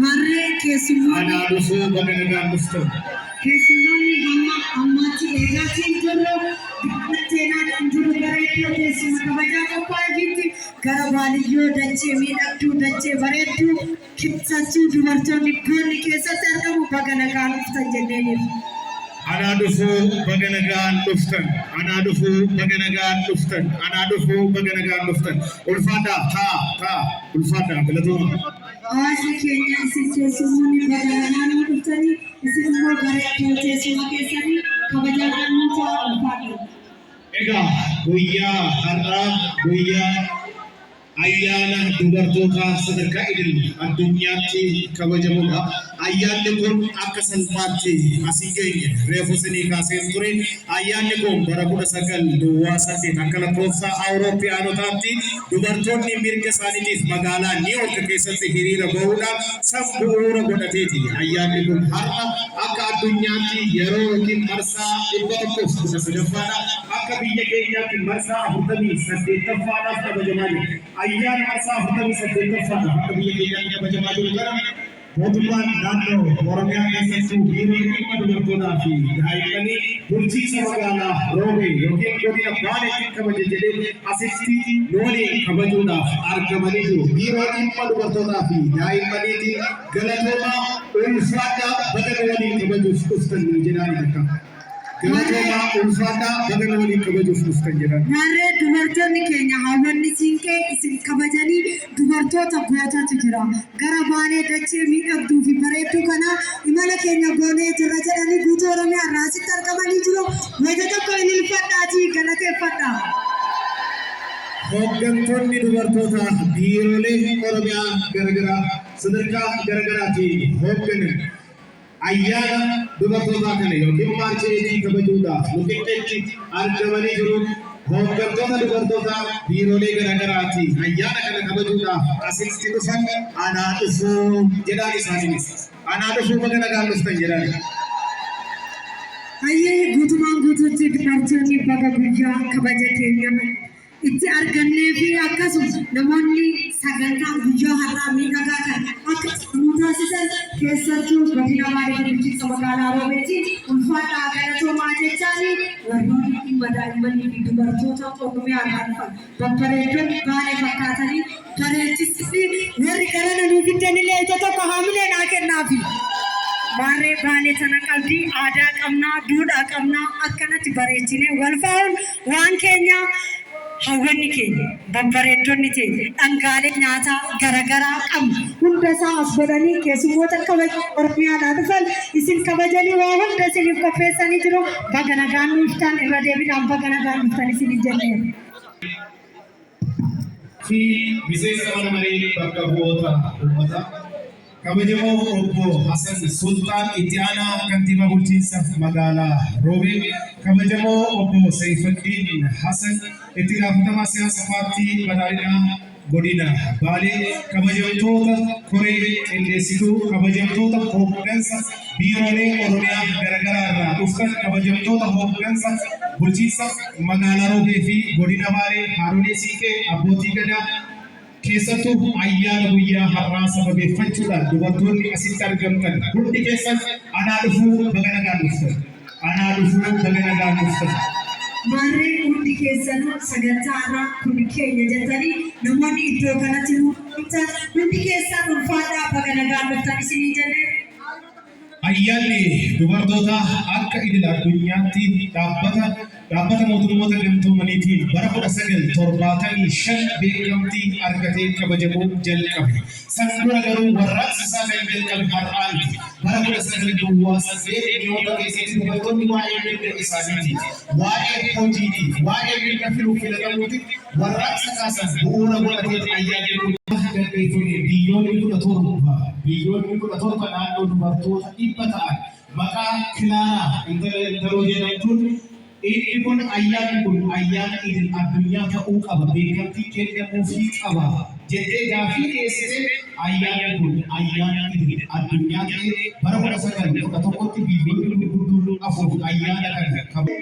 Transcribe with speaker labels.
Speaker 1: Marree keessummoonni hamma ammaatti eegaatiin jirru seenaadhaan jiru gara iddoo teessuma kabajaa qophaa'eefitti gara baadiyyoo dachee miidhagduu dachee bareedduu kibsachuu dubartoonni goonni keessatti argamu baga nagaan dhuftan jenneeniif.
Speaker 2: Ana dhufu baga nagaan dhuftan. Ana dhufu baga nagaan dhuftan. Ana dhufu baga nagaan dhuftan. Ulfaadhaa taa ulfaadhaa galatooma.
Speaker 1: Hawaasni keenya isin keessummoonni baga nagaan dhuftanii isin immoo gara iddoo teessuma keessanii kabajaadhaan nuti ulfaadhaa.
Speaker 2: Egaa guyyaa har'aa guyyaa ayyaana dubartootaa sadarkaa idil addunyaatti kabajamudha. Ayyaanni kun akka salphaatti asii geenye reefu isinii kaasee ture. Ayyaanni kun bara 1908 akka lakkoofsa Awuroopiyaanotaatti dubartoonni mirga isaaniitiif magaalaa Niiwuork keessatti hiriira bahuudhaan bu'uura godhateeti. Ayyaanni kun har'a akka addunyaatti yeroo yookiin marsaa 113ffaadha. Akka biyya keenyaatti marsaa 48ffaadhaaf kabajamaa jira. Ayyaana marsaa 48ffaadha akka biyya keenyaatti kabajamaa jiru kana mootummaan naannoo Oromiyaa keessattuu biiroo dhimma dubartootaa fi daa'immanii bulchiinsa magaalaa Roobee yookiin godina Baaleetti kabaja jedhee asitti loonii kabajuudhaaf argamanii jiru. Biiroo dhimma dubartootaa fi daa'immaniitiin galatoomaa ulfaadhaa baga loonii kabajuuf dhuftan jedhanii akka. Galatoomaa ulfaadhaa baga loonii kabajuuf dhuftan jedhan.
Speaker 1: Marree dubartoonni keenya hawwanni siinqee isin kabajanii dubartoota gootatu jira. Gara Baalee dachee miidhagduu fi bareedduu kana imala keenya goonee jirra jedhanii guutuu Oromiyaa irraa asitti argamanii jiru. Wayita tokko ililfadhaatii galateeffadhaa.
Speaker 2: Hooggantoonni dubartootaa biiroolee Oromiyaa garagaraa sadarkaa garaagaraatiin hoogganan ayyaana dubartootaa kana yookiin maarcheetii kabajuudhaaf muketteetti argamanii jiru. Hooggantoota dubartootaa biiroolee garaagaraatiin ayyaana kana kabajuudhaaf asitti dhufan anaa dhufuu jedhaan isaaniinis. Anaa dhufuu baga nagaan dhuftan jedhaan.
Speaker 1: Hayyee guutumaan guutuutti dubartoonni baga guyyaa kabaja keenya itti argannee fi akkasuma namoonni sagantaa guyyaa har'aa miidhagaa kan akka nu taasisan keessattuu godina Baalee bulchiinsa magaalaa Roobeetti ulfaadhaa galatoomaa jechaanii warroonni dhimma daa'immanii fi dubartoota Oromiyaa irraa dhufan babbareeddoon Baalee fakkaatanii bareechisni warri garana nuu fiddanillee ija tokko haamilee naa kennaafi. Marree Baalee sana qabdii aadaa qabnaa duudhaa qabnaa akkanatti bareechinee wal fa'uun waan keenya hawwanni keenya babbareeddonni keenya dhangaalee nyaataa garagaraa qabnu hunda isaa as godhanii keessummoota kabaja Oromiyaadhaa dhufan isin kabajanii waa hunda isiniif qopheessanii jiru. Baga nagaan dhuftan irra deebiidhaan baga nagaan dhuftan isiniin jenneera.
Speaker 2: Fi miseensa mana maree bakka bu'oota uummataa kabajamoo obbo Hasan Sultaan itti aanaa kantiibaa bulchiinsa magaalaa Roobee kabajamoo obbo Saifuddin Hasan itti gaafatamaa siyaasa paartii badhaadhinaa godina Baalee kabajamtoota koree qindeessituu kabajamtoota hooggansa biiroolee Oromiyaa garagaraa irraa dhufan kabajamtoota hooggansa bulchiinsa magaalaa Roobee fi godina Baalee haadholee siiqee abbootii gadaa keessattuu ayyaana guyyaa har'aa sababeeffachuudhaan dubartoonni asitti argamtan hundi keessan anaa dhufuu baga nagaan dhuftan. Anaa dhufuu baga nagaan dhuftan.
Speaker 1: Marree hundi keessan sagantaa irraa kun keenya jettanii namoonni iddoo kanatti mul'atan hundi keessan ulfaadhaa baga nagaan dhuftan isiniin jennee.
Speaker 2: Ayyaanni dubartootaa akka idil addunyaatti dhaabbata mootummoota gamtoomaniitiin bara 1975 beekamtii argatee kabajamuu jalqabe. San dura garuu warraaqsa isaa kan jalqabe har'aati. Bara 1908 dhiyyoota keessatti dubartoonni waa'ee mirga isaaniiti, waa'ee hojiiti, waa'ee mirga filuuf filatamuuti warraaqsa kaasan bu'uura godhatee ayyaanni kun biyyoonni 17 naannoo dubartoota 100 ta'an maqaa Kilaaraa Intaloo jedhamtuun inni kun ayyaanni kun ayyaana idil addunyaa ta'uu qaba beekamtii kennamuufii qaba jettee gaafii dhiyeessite ayyaanni kun ayyaana idil addunyaa ta'ee bara 1911tti biyyoonni gurguddoon 4 ayyaana kana qabu.